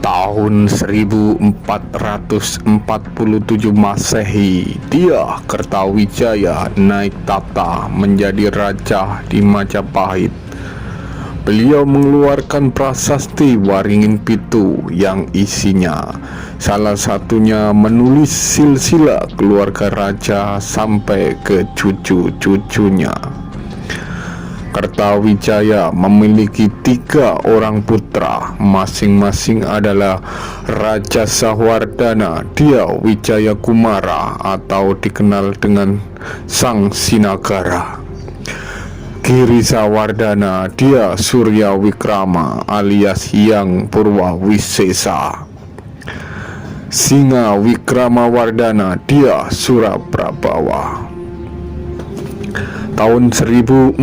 Tahun 1447 Masehi, dia Kertawijaya naik tahta menjadi raja di Majapahit. Beliau mengeluarkan prasasti Waringin Pitu yang isinya salah satunya menulis silsilah keluarga raja sampai ke cucu-cucunya. Kertawijaya memiliki 3 orang putra, masing-masing adalah Raja Sawardana, dia Wijaya Kumara atau dikenal dengan Sang Sinagara. Giri Sawardana, dia Surya Wikrama alias Hyang Purwawisesa. Singa Wikramawardana, dia Suraprabawa. Tahun 1447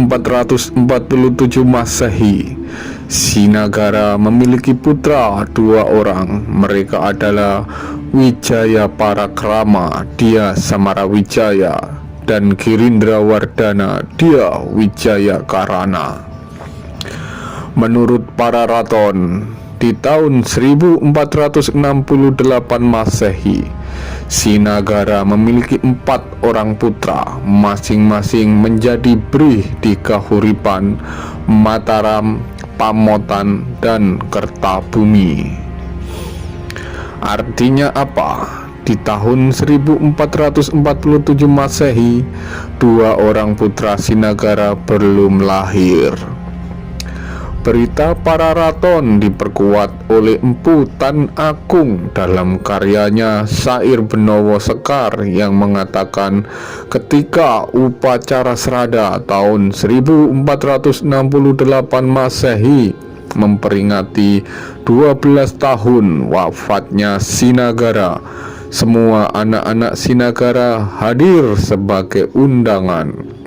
Masehi, Sinagara memiliki putra 2 orang. Mereka adalah Wijaya Parakrama, dia Samarawijaya, dan Girindrawardana, dia Wijaya Karana. Menurut para raton, di tahun 1468 Masehi, Sinagara memiliki 4 orang putra, masing-masing menjadi brih di Kahuripan, Mataram, Pamotan, dan Kertabumi. Artinya apa? Di tahun 1447 Masehi, 2 orang putra Sinagara belum lahir. Berita para raton diperkuat oleh Empu Tan Agung dalam karyanya Sair Benowo Sekar yang mengatakan ketika upacara serada tahun 1468 Masehi memperingati 12 tahun wafatnya Sinagara, semua anak-anak Sinagara hadir sebagai undangan,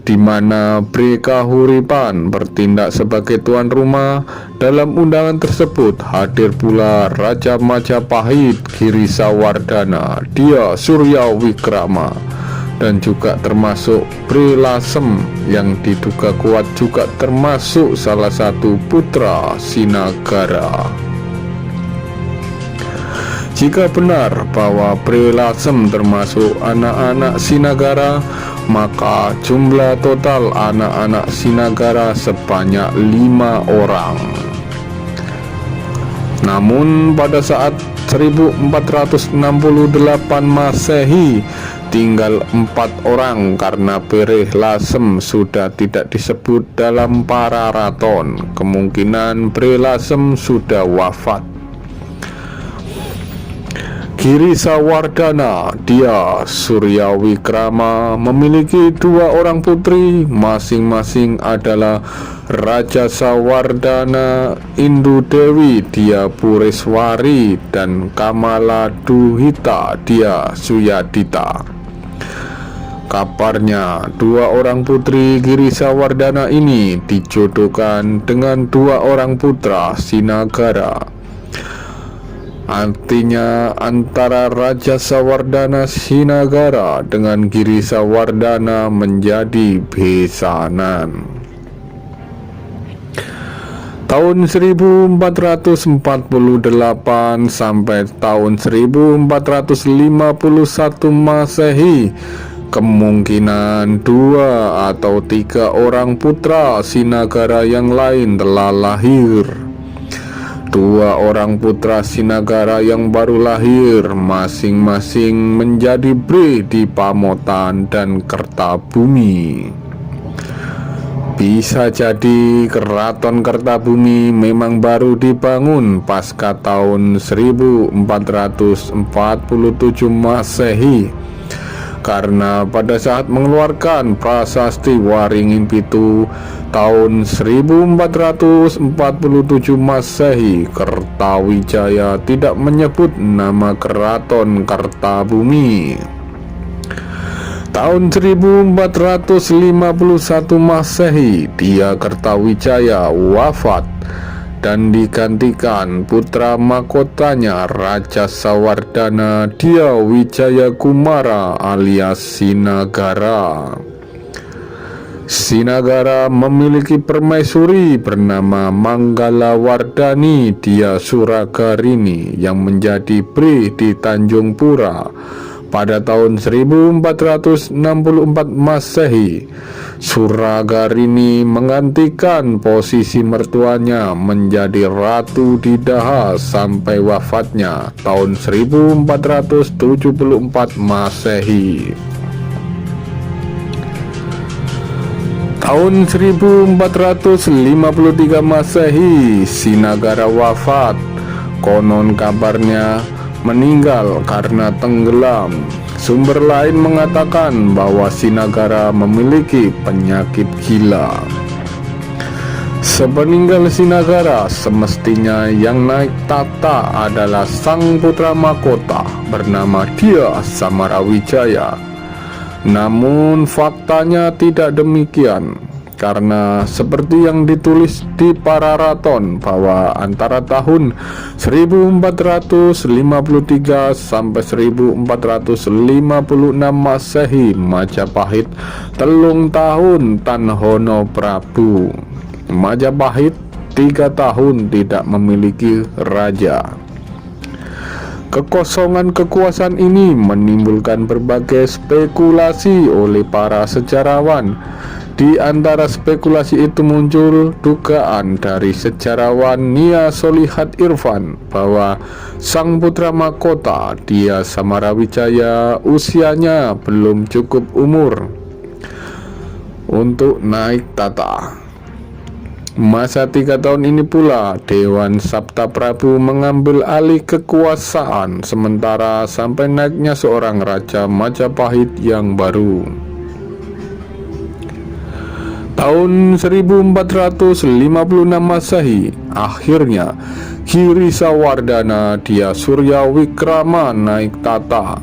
di mana Bri Kahuripan bertindak sebagai tuan rumah. Dalam undangan tersebut hadir pula Raja Majapahit Giri Sawardana, dia Surya Wikrama, dan juga termasuk Bri Lasem yang diduga kuat juga termasuk salah satu putra Sinagara. Jika benar bahwa Bri Lasem termasuk anak-anak Sinagara, maka jumlah total anak-anak Sinagara sebanyak 5 orang. Namun pada saat 1468 Masehi tinggal 4 orang karena Bri Lasem sudah tidak disebut dalam para raton. Kemungkinan Bri Lasem sudah wafat. Giri Sawardana, dia Surya Wikrama, memiliki 2 orang putri, masing-masing adalah Raja Sawardana Indu Dewi, dia Pureswari, dan Kamala Duhita, dia Suyadita. Kabarnya 2 orang putri Giri Sawardana ini dijodohkan dengan 2 orang putra Sinagara. Artinya antara Raja Sawardana Sinagara dengan Giri Sawardana menjadi besanan. Tahun 1448 sampai tahun 1451 Masehi, kemungkinan 2 atau 3 orang putra Sinagara yang lain telah lahir. 2 orang putra Sinagara yang baru lahir masing-masing menjadi Bri di Pamotan dan Kertabumi. Bisa jadi Keraton Kertabumi memang baru dibangun pasca tahun 1447 Masehi, karena pada saat mengeluarkan prasasti Waringin Pitu tahun 1447 Masehi, Kertawijaya tidak menyebut nama Keraton Kertabumi. Tahun 1451 Masehi, dia Kertawijaya wafat dan digantikan putra mahkotanya Raja Sawardana, dia Wijaya Kumara alias Sinagara. Sinagara memiliki permaisuri bernama Manggalawardhani Dia Suragarini yang menjadi Bri di Tanjung Pura pada tahun 1464 Masehi. Suragarini menggantikan posisi mertuanya menjadi Ratu di Daha sampai wafatnya tahun 1474 Masehi. Tahun 1453 Masehi, Sinagara wafat. Konon kabarnya meninggal karena tenggelam. Sumber lain mengatakan bahwa Sinagara memiliki penyakit gila. Sepeninggal Sinagara, semestinya yang naik tahta adalah sang putra mahkota bernama Dia Samarawijaya. Namun faktanya tidak demikian, karena seperti yang ditulis di Pararaton bahwa antara tahun 1453 sampai 1456 Masehi, Majapahit telung tahun Tanhono Prabu. Majapahit 3 tahun tidak memiliki raja. Kekosongan kekuasaan ini menimbulkan berbagai spekulasi oleh para sejarawan. Di antara spekulasi itu muncul dugaan dari sejarawan Nia Solihat Irfan bahwa sang putra mahkota Dia Samarawijaya usianya belum cukup umur untuk naik tahta. Masa 3 tahun ini pula Dewan Sabta Prabu mengambil alih kekuasaan sementara sampai naiknya seorang Raja Majapahit yang baru. Tahun 1456 Masehi, akhirnya Girisawardhana Dia Suryawikrama naik tahta.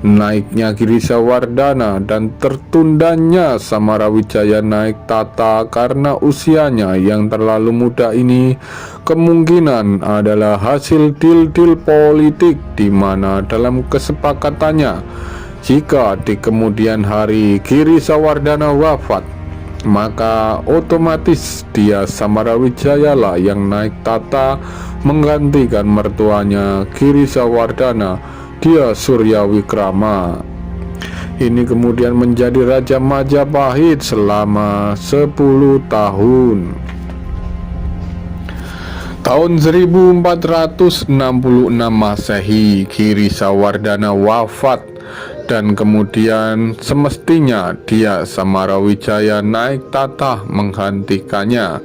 Naiknya Girisawardhana dan tertundanya Samarawijaya naik tahta karena usianya yang terlalu muda ini kemungkinan adalah hasil deal-deal politik, di mana dalam kesepakatannya jika di kemudian hari Girisawardhana wafat, maka otomatis Dia Samarawijaya lah yang naik tahta menggantikan mertuanya Girisawardhana Dia Suryawikrama. Ini kemudian menjadi Raja Majapahit selama 10 tahun. Tahun 1466 Masehi, Girisawardhana wafat dan kemudian semestinya Dia Samarawijaya naik tahta menggantikannya.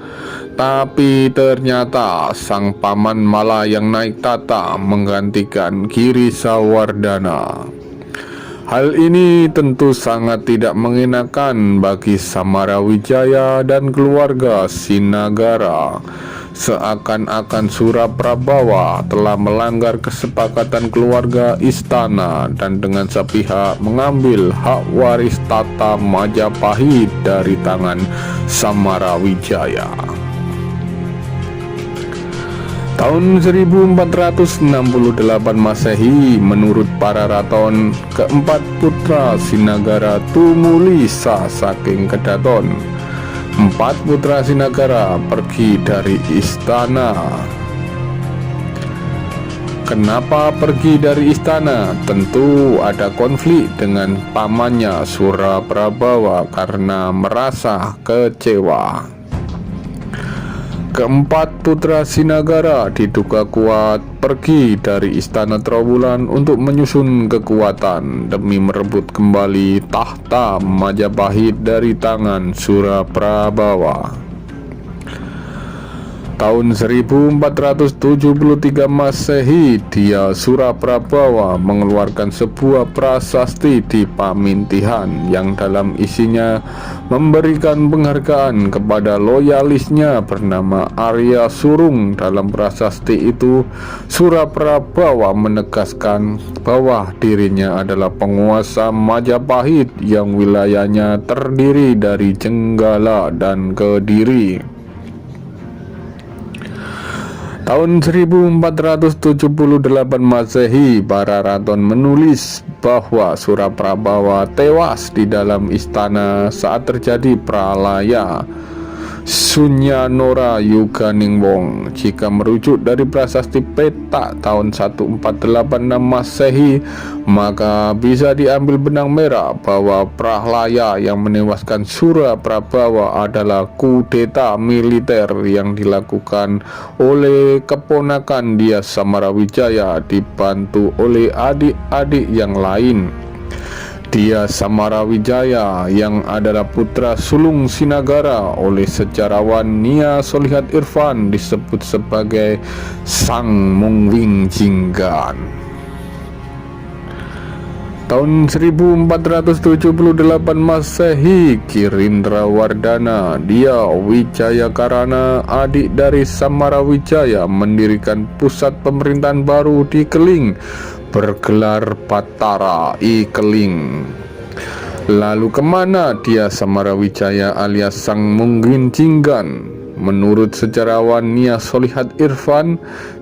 Tapi ternyata sang paman malah yang naik tahta menggantikan Girisawardhana. Hal ini tentu sangat tidak mengenakan bagi Samarawijaya dan keluarga Sinagara. Seakan-akan Suraprabawa telah melanggar kesepakatan keluarga istana dan dengan sepihak mengambil hak waris tahta Majapahit dari tangan Samarawijaya. Tahun 1468 Masehi, menurut Pararaton, keempat putra Sinagara tumulisa saking Kedaton. 4 putra Sinagara pergi dari istana. Kenapa pergi dari istana? Tentu ada konflik dengan pamannya Suraprabawa karena merasa kecewa. Keempat putra Sinagara diduga kuat pergi dari istana Trowulan untuk menyusun kekuatan demi merebut kembali tahta Majapahit dari tangan Suraprabawa. Tahun 1473 Masehi, Dia Suraprabawa mengeluarkan sebuah prasasti di Pamintihan yang dalam isinya memberikan penghargaan kepada loyalisnya bernama Arya Surung. Dalam prasasti itu, Suraprabawa menegaskan bahwa dirinya adalah penguasa Majapahit yang wilayahnya terdiri dari Jenggala dan Kediri. Tahun 1478 Masehi, Bararaton menulis bahwa Suraprabawa tewas di dalam istana saat terjadi pralaya Sunyanora Yuganingwong. Jika merujuk dari prasasti Petak tahun 1486 Masehi, maka bisa diambil benang merah bahwa prahlaya yang menewaskan Suraprabawa adalah kudeta militer yang dilakukan oleh keponakan dia Samarawijaya dibantu oleh adik-adik yang lain. Dia Samarawijaya yang adalah putra sulung Sinagara oleh sejarawan Nia Solihat Irfan disebut sebagai Sang Mungwing Jinggan. Tahun 1478 Masehi, Kirindrawardana dia Wijayakarana, adik dari Samarawijaya, mendirikan pusat pemerintahan baru di Keling bergelar Batara I Keling. Lalu kemana dia Samarawijaya alias Sang Mungwing Jinggan? Menurut sejarawan Nia Solihat Irfan,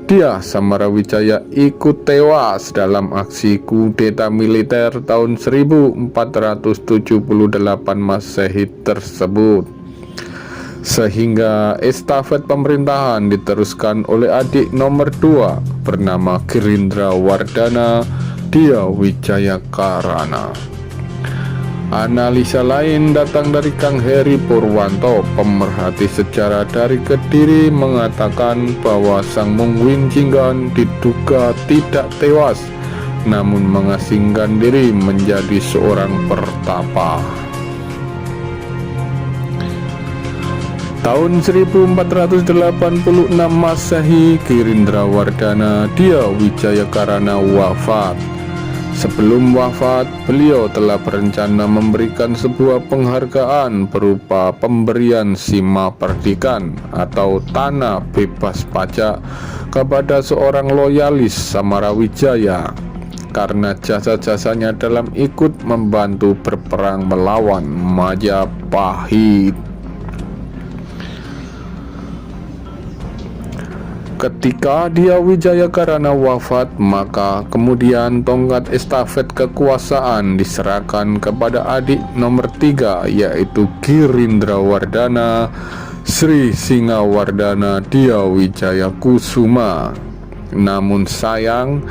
dia Samarawijaya ikut tewas dalam aksi kudeta militer tahun 1478 Masehi tersebut, sehingga estafet pemerintahan diteruskan oleh adik nomor 2 bernama Kirindrawardana dia Wijayakarana. Analisa lain datang dari Kang Heri Purwanto, pemerhati sejarah dari Kediri, mengatakan bahwa Sang Mungwing Jinggan diduga tidak tewas, namun mengasingkan diri menjadi seorang pertapa. Tahun 1486 Masehi, Kirindrawardana dia Wijayakarana wafat. Sebelum wafat, beliau telah berencana memberikan sebuah penghargaan berupa pemberian Sima Perdikan atau tanah bebas pajak kepada seorang loyalis Samarawijaya karena jasa-jasanya dalam ikut membantu berperang melawan Majapahit. Ketika dia Wijayakarana wafat, maka kemudian tongkat estafet kekuasaan diserahkan kepada adik nomor 3, yaitu Kirindrawardana Sri Singawardana dia Wijayakusuma. Namun sayang,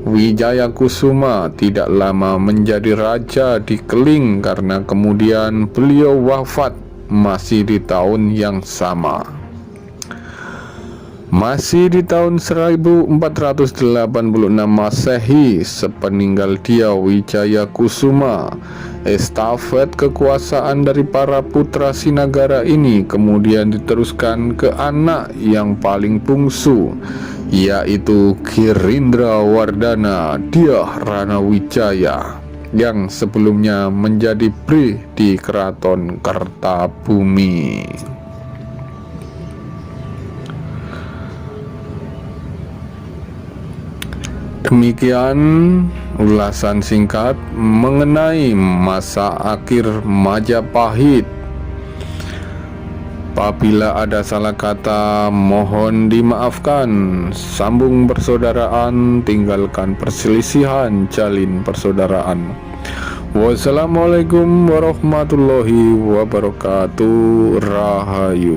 Wijayakusuma tidak lama menjadi raja di Keling karena kemudian beliau wafat masih di tahun yang sama. Masih di tahun 1486 Masehi, sepeninggal dia Wijayakusuma, estafet kekuasaan dari para putra Sinagara ini kemudian diteruskan ke anak yang paling bungsu, yaitu Kirindrawardana dia Ranawijaya, yang sebelumnya menjadi Brih di Keraton Kertabumi. Demikian ulasan singkat mengenai masa akhir Majapahit. Apabila ada salah kata, mohon dimaafkan. Sambung persaudaraan, tinggalkan perselisihan, jalin persaudaraan. Wassalamualaikum warahmatullahi wabarakatuh. Rahayu.